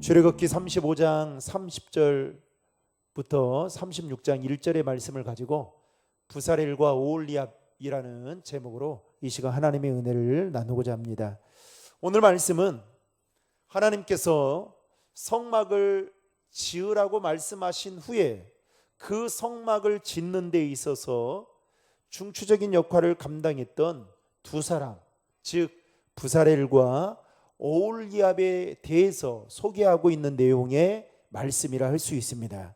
출애굽기 35장 30절부터 36장 1절의 말씀을 가지고 부사렐과 오홀리압이라는 제목으로 이 시간 하나님의 은혜를 나누고자 합니다. 오늘 말씀은 하나님께서 성막을 지으라고 말씀하신 후에 그 성막을 짓는 데 있어서 중추적인 역할을 감당했던 두 사람, 즉 부사렐과 오홀리압에 대해서 소개하고 있는 내용의 말씀이라 할 수 있습니다.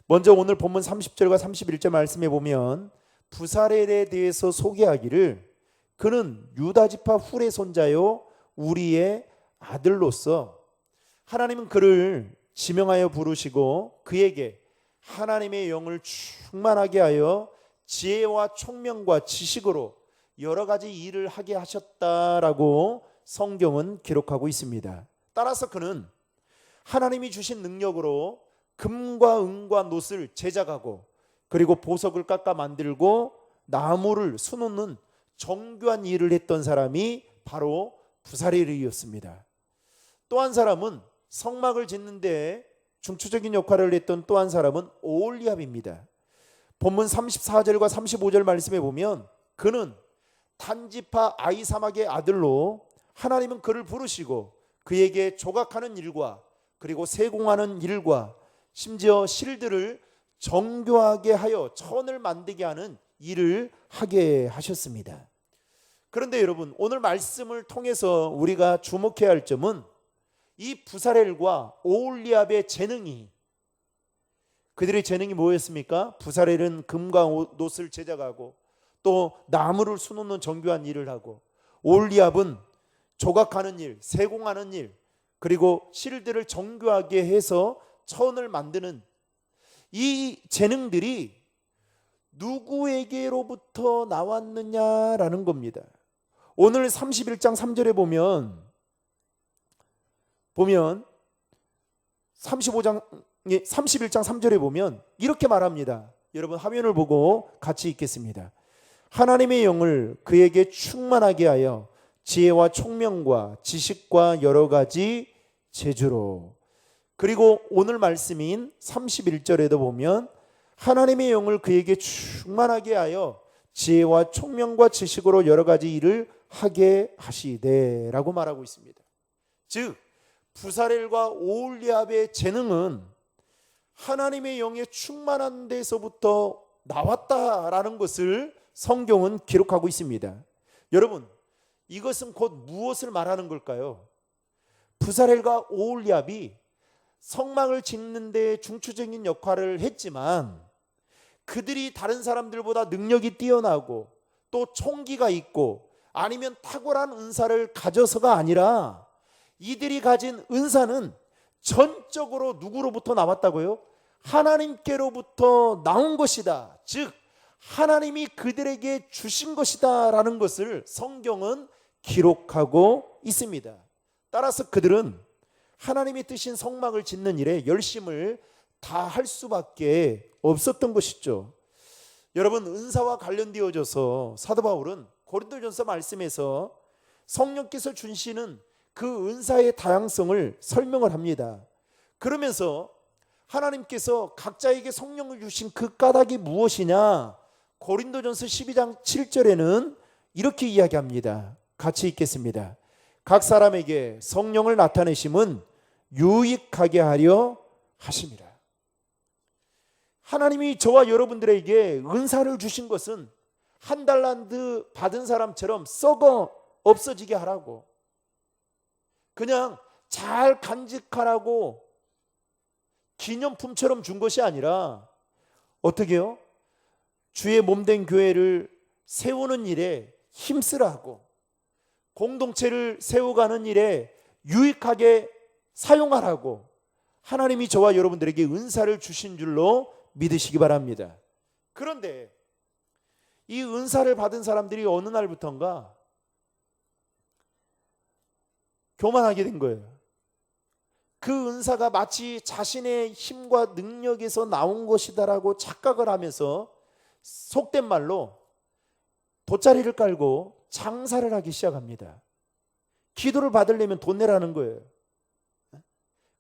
먼저 오늘 본문 30절과 31절 말씀에 보면 부사렐에 대해서 소개하기를 그는 유다지파 훌의 손자요 우리의 아들로서 하나님은 그를 지명하여 부르시고 그에게 하나님의 영을 충만하게 하여 지혜와 총명과 지식으로 여러 가지 일을 하게 하셨다라고 성경은 기록하고 있습니다. 따라서 그는 하나님이 주신 능력으로 금과 은과 놋을 제작하고 그리고 보석을 깎아 만들고 나무를 수놓는 정교한 일을 했던 사람이 바로 부사렐이었습니다. 또 한 사람은 성막을 짓는데 중추적인 역할을 했던 또 한 사람은 오홀리압입니다. 본문 34절과 35절 말씀에 보면 그는 단지파 아히사막의 아들로 하나님은 그를 부르시고 그에게 조각하는 일과 그리고 세공하는 일과 심지어 실들을 정교하게 하여 천을 만들게 하는 일을 하게 하셨습니다. 그런데 여러분, 오늘 말씀을 통해서 우리가 주목해야 할 점은 이 부사렐과 오홀리압의 재능이, 그들의 재능이 뭐였습니까? 부사렐은 금과 놋을 제작하고 또 나무를 수놓는 정교한 일을 하고, 오홀리압은 조각하는 일, 세공하는 일, 그리고 실들을 정교하게 해서 천을 만드는 이 재능들이 누구에게로부터 나왔느냐라는 겁니다. 오늘 31장 3절에 보면 31장 3절에 보면 이렇게 말합니다. 여러분 화면을 보고 같이 읽겠습니다. 하나님의 영을 그에게 충만하게 하여 지혜와 총명과 지식과 여러 가지 재주로. 그리고 오늘 말씀인 31절에도 보면 하나님의 영을 그에게 충만하게 하여 지혜와 총명과 지식으로 여러 가지 일을 하게 하시되 라고 말하고 있습니다. 즉 부사렐과 오홀리압의 재능은 하나님의 영의 충만한 데서부터 나왔다라는 것을 성경은 기록하고 있습니다. 여러분, 이것은 곧 무엇을 말하는 걸까요? 부사렐과 오홀리압이 성막을 짓는 데 중추적인 역할을 했지만 그들이 다른 사람들보다 능력이 뛰어나고 또 총기가 있고 아니면 탁월한 은사를 가져서가 아니라 이들이 가진 은사는 전적으로 누구로부터 나왔다고요? 하나님께로부터 나온 것이다. 즉 하나님이 그들에게 주신 것이다 라는 것을 성경은 기록하고 있습니다. 따라서 그들은 하나님이 뜻인 성막을 짓는 일에 열심을 다할 수밖에 없었던 것이죠. 여러분, 은사와 관련되어져서 사도 바울은 고린도전서 말씀에서 성령께서 주시는 그 은사의 다양성을 설명을 합니다. 그러면서 하나님께서 각자에게 성령을 주신 그 까닭이 무엇이냐? 고린도전서 12장 7절에는 이렇게 이야기합니다. 같이 읽겠습니다. 각 사람에게 성령을 나타내심은 유익하게 하려 하심이라. 하나님이 저와 여러분들에게 은사를 주신 것은 한 달란트 받은 사람처럼 썩어 없어지게 하라고, 그냥 잘 간직하라고 기념품처럼 준 것이 아니라 어떻게요? 주의 몸된 교회를 세우는 일에 힘쓰라고, 공동체를 세워가는 일에 유익하게 사용하라고 하나님이 저와 여러분들에게 은사를 주신 줄로 믿으시기 바랍니다. 그런데 이 은사를 받은 사람들이 어느 날부턴가 교만하게 된 거예요. 그 은사가 마치 자신의 힘과 능력에서 나온 것이다라고 착각을 하면서 속된 말로 돗자리를 깔고 장사를 하기 시작합니다. 기도를 받으려면 돈 내라는 거예요.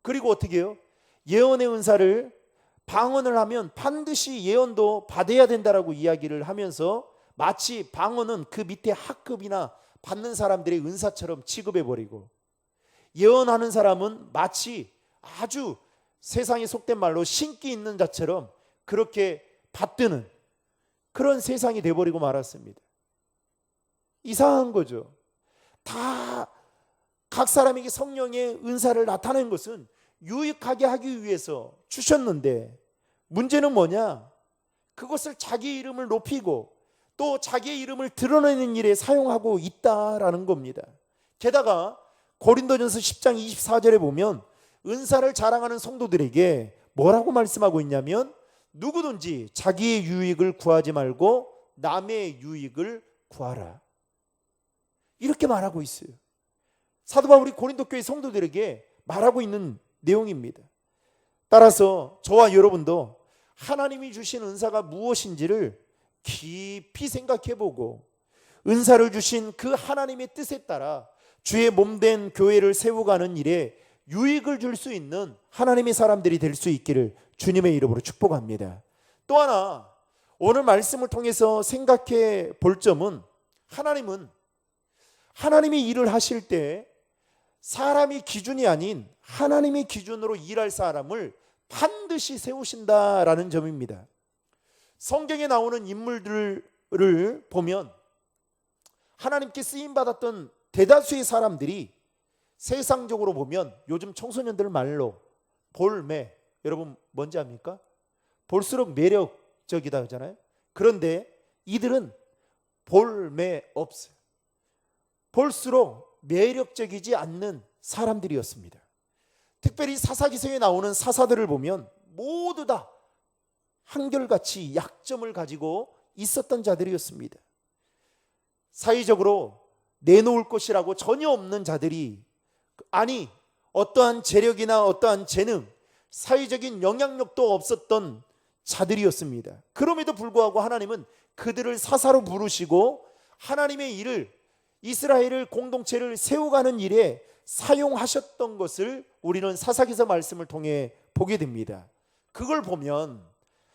그리고 어떻게 해요? 예언의 은사를 방언을 하면 반드시 예언도 받아야 된다라고 이야기를 하면서 마치 방언은 그 밑에 학급이나 받는 사람들의 은사처럼 취급해버리고, 예언하는 사람은 마치 아주 세상에 속된 말로 신기 있는 자처럼 그렇게 받드는 그런 세상이 돼버리고 말았습니다. 이상한 거죠. 다 각 사람에게 성령의 은사를 나타낸 것은 유익하게 하기 위해서 주셨는데, 문제는 뭐냐? 그것을 자기 이름을 높이고 또 자기의 이름을 드러내는 일에 사용하고 있다라는 겁니다. 게다가 고린도전서 10장 24절에 보면 은사를 자랑하는 성도들에게 뭐라고 말씀하고 있냐면, 누구든지 자기의 유익을 구하지 말고 남의 유익을 구하라, 이렇게 말하고 있어요. 사도 바울이 고린도 교회 성도들에게 말하고 있는 내용입니다. 따라서 저와 여러분도 하나님이 주신 은사가 무엇인지를 깊이 생각해보고 은사를 주신 그 하나님의 뜻에 따라 주의 몸된 교회를 세워가는 일에 유익을 줄 수 있는 하나님의 사람들이 될 수 있기를 주님의 이름으로 축복합니다. 또 하나 오늘 말씀을 통해서 생각해 볼 점은, 하나님이 일을 하실 때 사람이 기준이 아닌 하나님의 기준으로 일할 사람을 반드시 세우신다라는 점입니다. 성경에 나오는 인물들을 보면 하나님께 쓰임받았던 대다수의 사람들이 세상적으로 보면 요즘 청소년들 말로 볼매, 여러분 뭔지 압니까? 볼수록 매력적이다 하잖아요. 그런데 이들은 볼매 없어요. 볼수록 매력적이지 않는 사람들이었습니다. 특별히 사사기서에 나오는 사사들을 보면 모두 다 한결같이 약점을 가지고 있었던 자들이었습니다. 사회적으로 내놓을 것이라고 전혀 없는 자들이, 아니 어떠한 재력이나 어떠한 재능, 사회적인 영향력도 없었던 자들이었습니다. 그럼에도 불구하고 하나님은 그들을 사사로 부르시고 하나님의 일을, 이스라엘을 공동체를 세워가는 일에 사용하셨던 것을 우리는 사사기서 말씀을 통해 보게 됩니다. 그걸 보면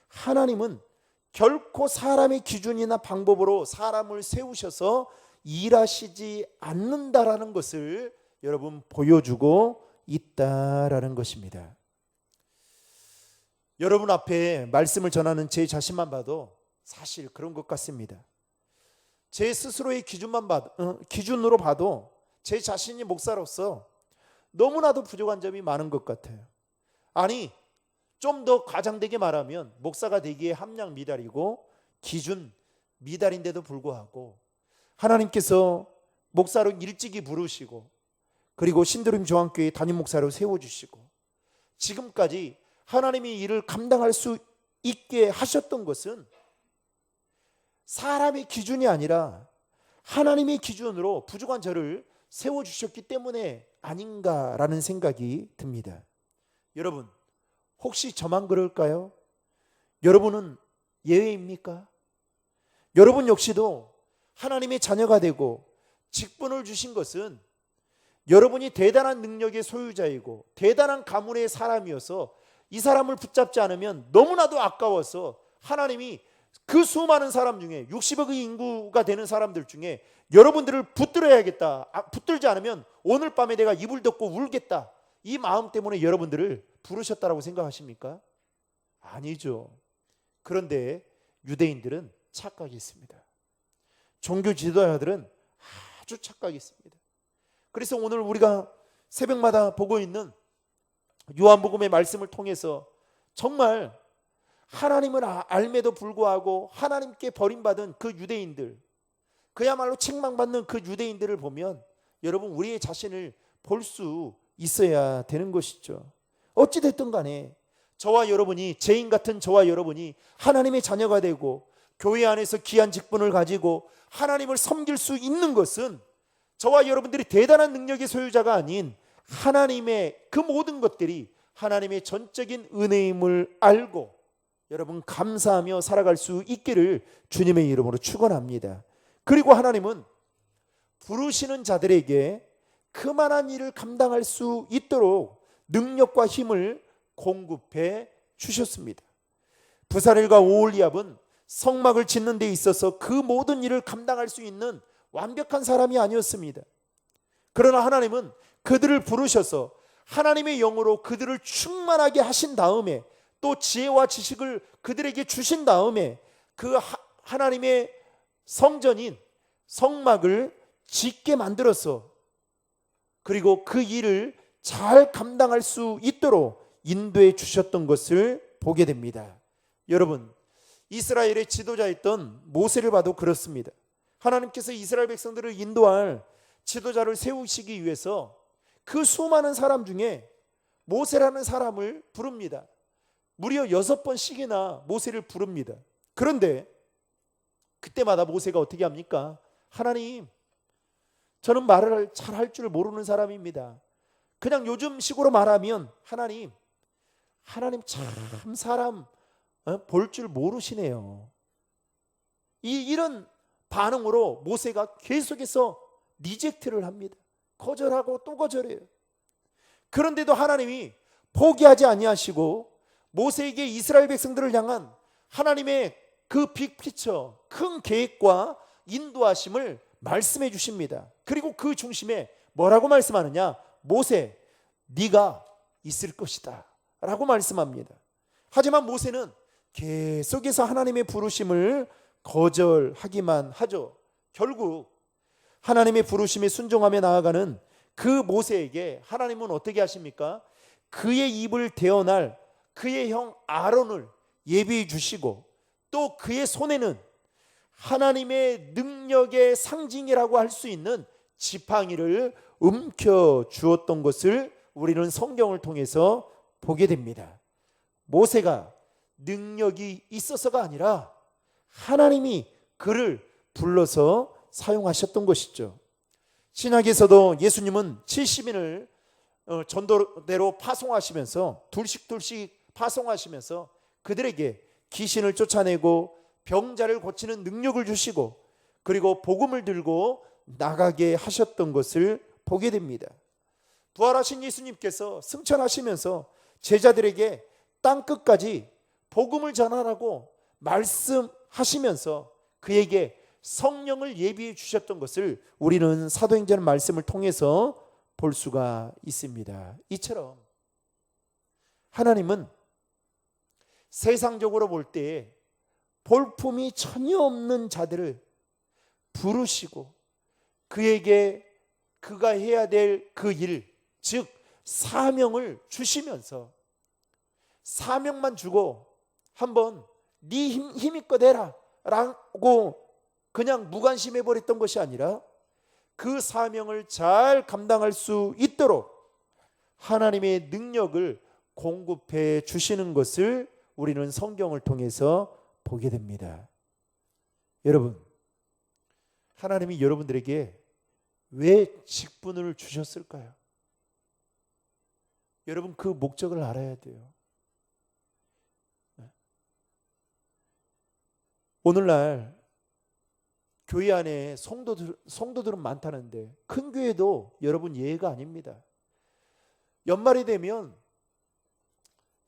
하나님은 결코 사람의 기준이나 방법으로 사람을 세우셔서 일하시지 않는다라는 것을 여러분 보여주고 있다라는 것입니다. 여러분 앞에 말씀을 전하는 제 자신만 봐도 사실 그런 것 같습니다. 제 스스로의 기준으로 봐도 제 자신이 목사로서 너무나도 부족한 점이 많은 것 같아요. 아니, 좀 더 과장되게 말하면 목사가 되기에 함량 미달이고 기준 미달인데도 불구하고 하나님께서 목사로 일찍이 부르시고, 그리고 신도림 조항교회 담임 목사로 세워주시고, 지금까지 하나님이 일을 감당할 수 있게 하셨던 것은 사람의 기준이 아니라 하나님의 기준으로 부족한 저를 세워주셨기 때문에 아닌가라는 생각이 듭니다. 여러분, 혹시 저만 그럴까요? 여러분은 예외입니까? 여러분 역시도 하나님의 자녀가 되고 직분을 주신 것은 여러분이 대단한 능력의 소유자이고 대단한 가문의 사람이어서 이 사람을 붙잡지 않으면 너무나도 아까워서 하나님이 그 수많은 사람 중에 60억의 인구가 되는 사람들 중에 여러분들을 붙들어야겠다, 붙들지 않으면 오늘 밤에 내가 이불 덮고 울겠다, 이 마음 때문에 여러분들을 부르셨다라고 생각하십니까? 아니죠. 그런데 유대인들은 착각이 있습니다. 종교 지도자들은 아주 착각이 있습니다. 그래서 오늘 우리가 새벽마다 보고 있는 요한복음의 말씀을 통해서 정말 하나님을 알매도 불구하고 하나님께 버림받은 그 유대인들, 그야말로 책망받는 그 유대인들을 보면 여러분 우리의 자신을 볼 수 있어야 되는 것이죠. 어찌됐든 간에 저와 여러분이, 죄인 같은 저와 여러분이 하나님의 자녀가 되고 교회 안에서 귀한 직분을 가지고 하나님을 섬길 수 있는 것은 저와 여러분들이 대단한 능력의 소유자가 아닌 하나님의 그 모든 것들이 하나님의 전적인 은혜임을 알고 여러분 감사하며 살아갈 수 있기를 주님의 이름으로 축원합니다. 그리고 하나님은 부르시는 자들에게 그만한 일을 감당할 수 있도록 능력과 힘을 공급해 주셨습니다. 부살엘과 오홀리압은 성막을 짓는 데 있어서 그 모든 일을 감당할 수 있는 완벽한 사람이 아니었습니다. 그러나 하나님은 그들을 부르셔서 하나님의 영으로 그들을 충만하게 하신 다음에 또 지혜와 지식을 그들에게 주신 다음에 그 하나님의 성전인 성막을 짓게 만들어서 그리고 그 일을 잘 감당할 수 있도록 인도해 주셨던 것을 보게 됩니다. 여러분, 이스라엘의 지도자였던 모세를 봐도 그렇습니다. 하나님께서 이스라엘 백성들을 인도할 지도자를 세우시기 위해서 그 수많은 사람 중에 모세라는 사람을 부릅니다. 무려 6번씩이나 모세를 부릅니다. 그런데 그때마다 모세가 어떻게 합니까? 하나님, 저는 말을 잘 할 줄 모르는 사람입니다. 그냥 요즘 식으로 말하면 하나님 참 사람 볼 줄 모르시네요. 이런 반응으로 모세가 계속해서 리젝트를 합니다. 거절하고 또 거절해요. 그런데도 하나님이 포기하지 아니하시고 모세에게 이스라엘 백성들을 향한 하나님의 그 빅피처, 큰 계획과 인도하심을 말씀해 주십니다. 그리고 그 중심에 뭐라고 말씀하느냐? 모세, 네가 있을 것이다 라고 말씀합니다. 하지만 모세는 계속해서 하나님의 부르심을 거절하기만 하죠. 결국 하나님의 부르심에 순종하며 나아가는 그 모세에게 하나님은 어떻게 하십니까? 그의 입을 대어날 그의 형 아론을 예비해 주시고 또 그의 손에는 하나님의 능력의 상징이라고 할 수 있는 지팡이를 움켜 주었던 것을 우리는 성경을 통해서 보게 됩니다. 모세가 능력이 있어서가 아니라 하나님이 그를 불러서 사용하셨던 것이죠. 신약에서도 예수님은 70인을 전도대로 파송하시면서 둘씩 파송하시면서 그들에게 귀신을 쫓아내고 병자를 고치는 능력을 주시고 그리고 복음을 들고 나가게 하셨던 것을 보게 됩니다. 부활하신 예수님께서 승천하시면서 제자들에게 땅끝까지 복음을 전하라고 말씀하시면서 그에게 성령을 예비해 주셨던 것을 우리는 사도행전 말씀을 통해서 볼 수가 있습니다. 이처럼 하나님은 세상적으로 볼 때 볼품이 전혀 없는 자들을 부르시고 그에게 그가 해야 될 그 일, 즉 사명을 주시면서 사명만 주고 한번 네 힘껏 해라 라고 그냥 무관심해 버렸던 것이 아니라 그 사명을 잘 감당할 수 있도록 하나님의 능력을 공급해 주시는 것을 우리는 성경을 통해서 보게 됩니다. 여러분, 하나님이 여러분들에게 왜 직분을 주셨을까요? 여러분, 그 목적을 알아야 돼요. 오늘날 교회 안에 성도들은 많다는데 큰 교회도 여러분 예외가 아닙니다. 연말이 되면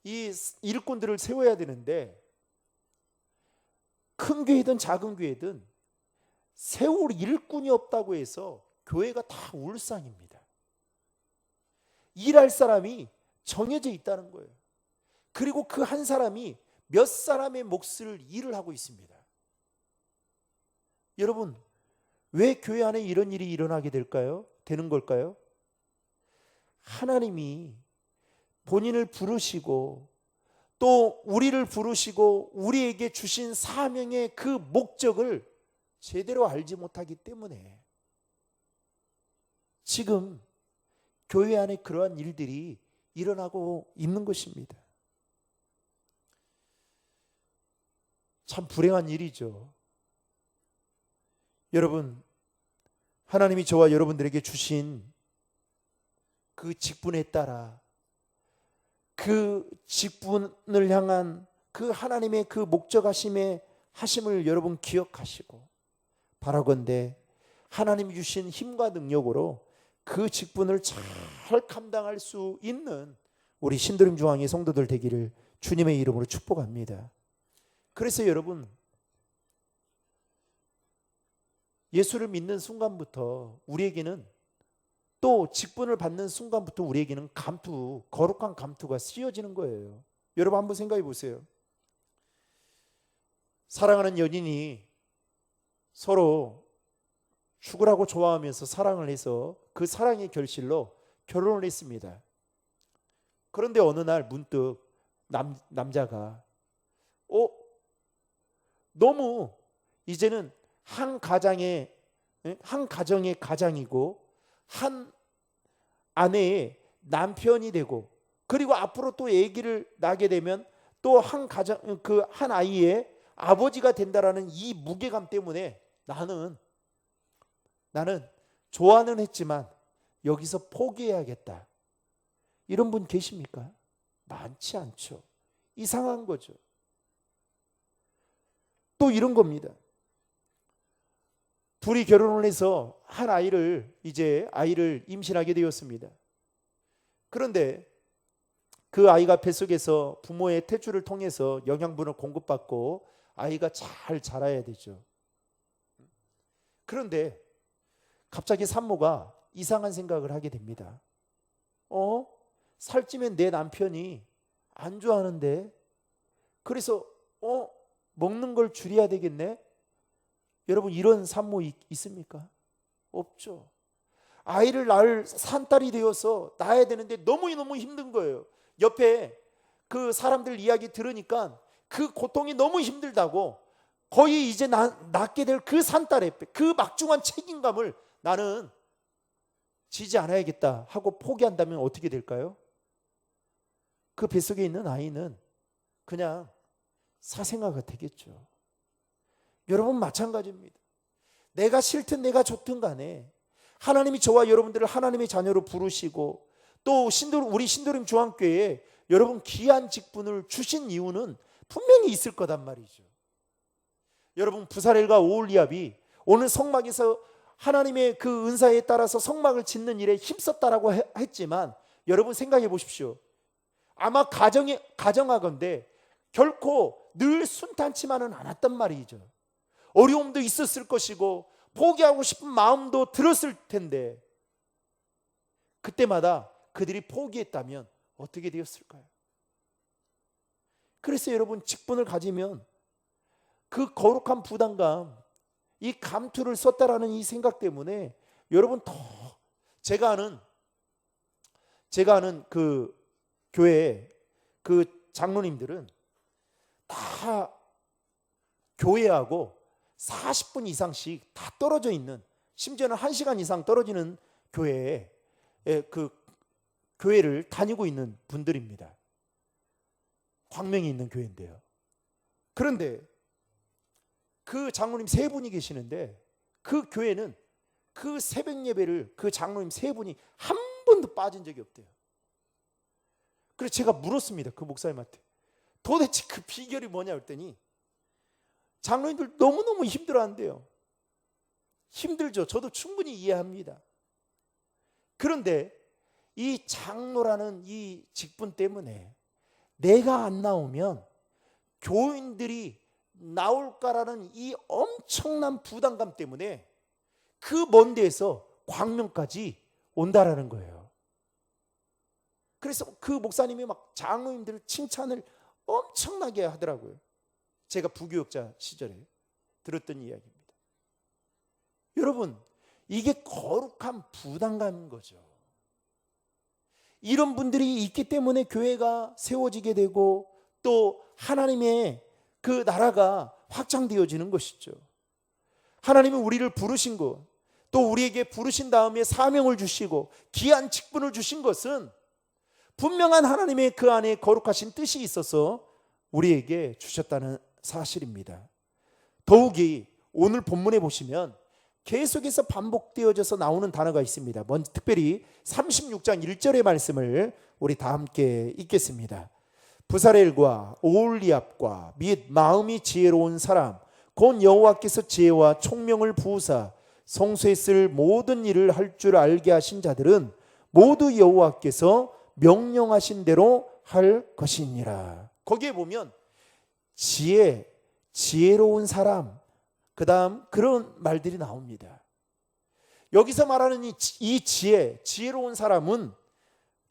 이 일꾼들을 세워야 되는데 큰 교회든 작은 교회든 세울 일꾼이 없다고 해서 교회가 다 울상입니다. 일할 사람이 정해져 있다는 거예요. 그리고 그 한 사람이 몇 사람의 몫을 일을 하고 있습니다. 여러분, 왜 교회 안에 이런 일이 일어나게 되는 걸까요? 하나님이 본인을 부르시고 또 우리를 부르시고 우리에게 주신 사명의 그 목적을 제대로 알지 못하기 때문에 지금 교회 안에 그러한 일들이 일어나고 있는 것입니다. 참 불행한 일이죠. 여러분, 하나님이 저와 여러분들에게 주신 그 직분에 따라 그 직분을 향한 그 하나님의 그 목적하심을 여러분 기억하시고 바라건대 하나님이 주신 힘과 능력으로 그 직분을 잘 감당할 수 있는 우리 신도림 중앙의 성도들 되기를 주님의 이름으로 축복합니다. 그래서 여러분, 예수를 믿는 순간부터 우리에게는, 또 직분을 받는 순간부터 우리에게는 거룩한 감투가 씌워지는 거예요. 여러분 한번 생각해 보세요. 사랑하는 연인이 서로 죽으라고 좋아하면서 사랑을 해서 그 사랑의 결실로 결혼을 했습니다. 그런데 어느 날 문득 남자가 너무 이제는 한 가정의 가장이고 한 아내의 남편이 되고, 그리고 앞으로 또 아기를 낳게 되면 또 한 가정, 그 한 아이의 아버지가 된다라는 이 무게감 때문에 나는 좋아는 했지만 여기서 포기해야겠다. 이런 분 계십니까? 많지 않죠. 이상한 거죠. 또 이런 겁니다. 둘이 결혼을 해서 한 아이를 임신하게 되었습니다. 그런데 그 아이가 뱃속에서 부모의 태주를 통해서 영양분을 공급받고 아이가 잘 자라야 되죠. 그런데 갑자기 산모가 이상한 생각을 하게 됩니다. 살찌면 내 남편이 안 좋아하는데, 그래서 먹는 걸 줄여야 되겠네. 여러분, 이런 산모 있습니까? 없죠. 아이를 낳을 산딸이 되어서 낳아야 되는데 너무너무 힘든 거예요. 옆에 그 사람들 이야기 들으니까 그 고통이 너무 힘들다고, 거의 이제 낳게 될 그 산딸의 그 막중한 책임감을 나는 지지 않아야겠다 하고 포기한다면 어떻게 될까요? 그 뱃속에 있는 아이는 그냥 사생아가 되겠죠. 여러분 마찬가지입니다. 내가 싫든 내가 좋든 간에 하나님이 저와 여러분들을 하나님의 자녀로 부르시고, 또 우리 신도림 중앙교회에 여러분 귀한 직분을 주신 이유는 분명히 있을 거단 말이죠. 여러분, 부사렐과 오홀리압이 오늘 성막에서 하나님의 그 은사에 따라서 성막을 짓는 일에 힘썼다라고 했지만, 여러분 생각해 보십시오. 아마 가정하건대 결코 늘 순탄치만은 않았단 말이죠. 어려움도 있었을 것이고 포기하고 싶은 마음도 들었을 텐데, 그때마다 그들이 포기했다면 어떻게 되었을까요? 그래서 여러분, 직분을 가지면 그 거룩한 부담감, 이 감투를 썼다라는 이 생각 때문에 여러분 제가 아는 그 교회 그 장로님들은 다 교회하고 40분 이상씩 다 떨어져 있는, 심지어는 1시간 이상 떨어지는 교회에 그 교회를 다니고 있는 분들입니다. 광명에 있는 교회인데요. 그런데 그 장로님 3분이 계시는데, 그 교회는 그 새벽 예배를 그 장로님 3분이 한 번도 빠진 적이 없대요. 그래서 제가 물었습니다. 그 목사님한테 도대체 그 비결이 뭐냐 했더니, 장로님들 너무너무 힘들어한대요. 힘들죠. 저도 충분히 이해합니다. 그런데 이 장로라는 이 직분 때문에 내가 안 나오면 교인들이 나올까라는 이 엄청난 부담감 때문에 그 먼 데에서 광명까지 온다라는 거예요. 그래서 그 목사님이 막 장로님들 칭찬을 엄청나게 하더라고요. 제가 부교육자 시절에 들었던 이야기입니다. 여러분, 이게 거룩한 부담감인 거죠. 이런 분들이 있기 때문에 교회가 세워지게 되고, 또 하나님의 그 나라가 확장되어지는 것이죠. 하나님은 우리를 부르신 것, 또 우리에게 부르신 다음에 사명을 주시고 귀한 직분을 주신 것은 분명한 하나님의 그 안에 거룩하신 뜻이 있어서 우리에게 주셨다는 사실입니다. 더욱이 오늘 본문에 보시면 계속해서 반복되어져서 나오는 단어가 있습니다. 먼저 특별히 36장 1절의 말씀을 우리 다 함께 읽겠습니다. 부사렐과 오홀리압과 및 마음이 지혜로운 사람 곧 여호와께서 지혜와 총명을 부으사 성소에 쓸 모든 일을 할 줄 알게 하신 자들은 모두 여호와께서 명령하신 대로 할 것이니라. 거기에 보면 지혜로운 사람, 그 다음 그런 말들이 나옵니다. 여기서 말하는 이 지혜로운 사람은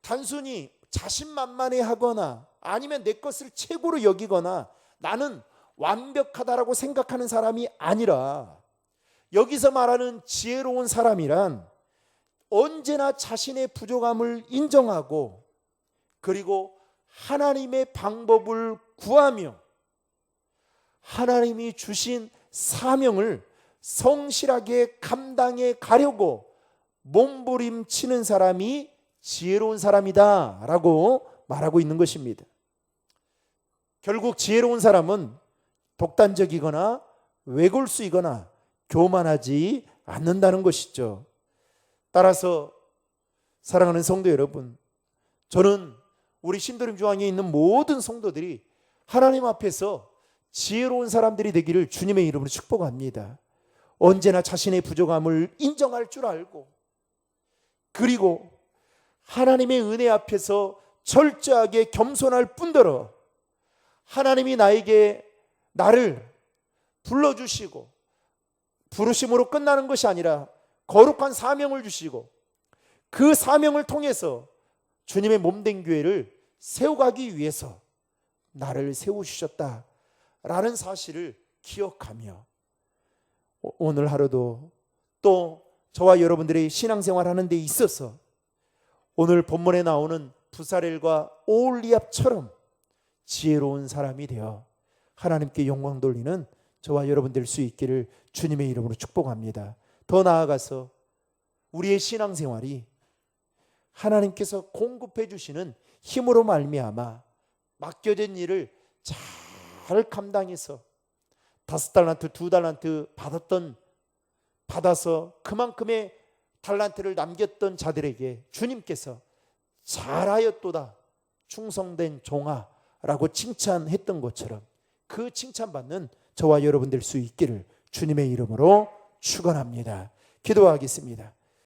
단순히 자신만만해 하거나 아니면 내 것을 최고로 여기거나 나는 완벽하다라고 생각하는 사람이 아니라, 여기서 말하는 지혜로운 사람이란 언제나 자신의 부족함을 인정하고 그리고 하나님의 방법을 구하며 하나님이 주신 사명을 성실하게 감당해 가려고 몸부림치는 사람이 지혜로운 사람이다 라고 말하고 있는 것입니다. 결국 지혜로운 사람은 독단적이거나 외골수이거나 교만하지 않는다는 것이죠. 따라서 사랑하는 성도 여러분, 저는 우리 신도림 중앙에 있는 모든 성도들이 하나님 앞에서 지혜로운 사람들이 되기를 주님의 이름으로 축복합니다. 언제나 자신의 부족함을 인정할 줄 알고 그리고 하나님의 은혜 앞에서 철저하게 겸손할 뿐더러 하나님이 나를 불러주시고 부르심으로 끝나는 것이 아니라 거룩한 사명을 주시고 그 사명을 통해서 주님의 몸된 교회를 세워가기 위해서 나를 세우셨다라는 사실을 기억하며 오늘 하루도 또 저와 여러분들의 신앙생활 하는 데 있어서 오늘 본문에 나오는 부사렐과 오홀리압처럼 지혜로운 사람이 되어 하나님께 영광 돌리는 저와 여러분 될 수 있기를 주님의 이름으로 축복합니다. 더 나아가서 우리의 신앙생활이 하나님께서 공급해 주시는 힘으로 말미암아 맡겨진 일을 잘 감당해서 5달란트, 2달란트 받아서 그만큼의 달란트를 남겼던 자들에게 주님께서 잘하였도다 충성된 종아 라고 칭찬했던 것처럼 그 칭찬받는 저와 여러분 될 수 있기를 주님의 이름으로 축원합니다. 기도하겠습니다.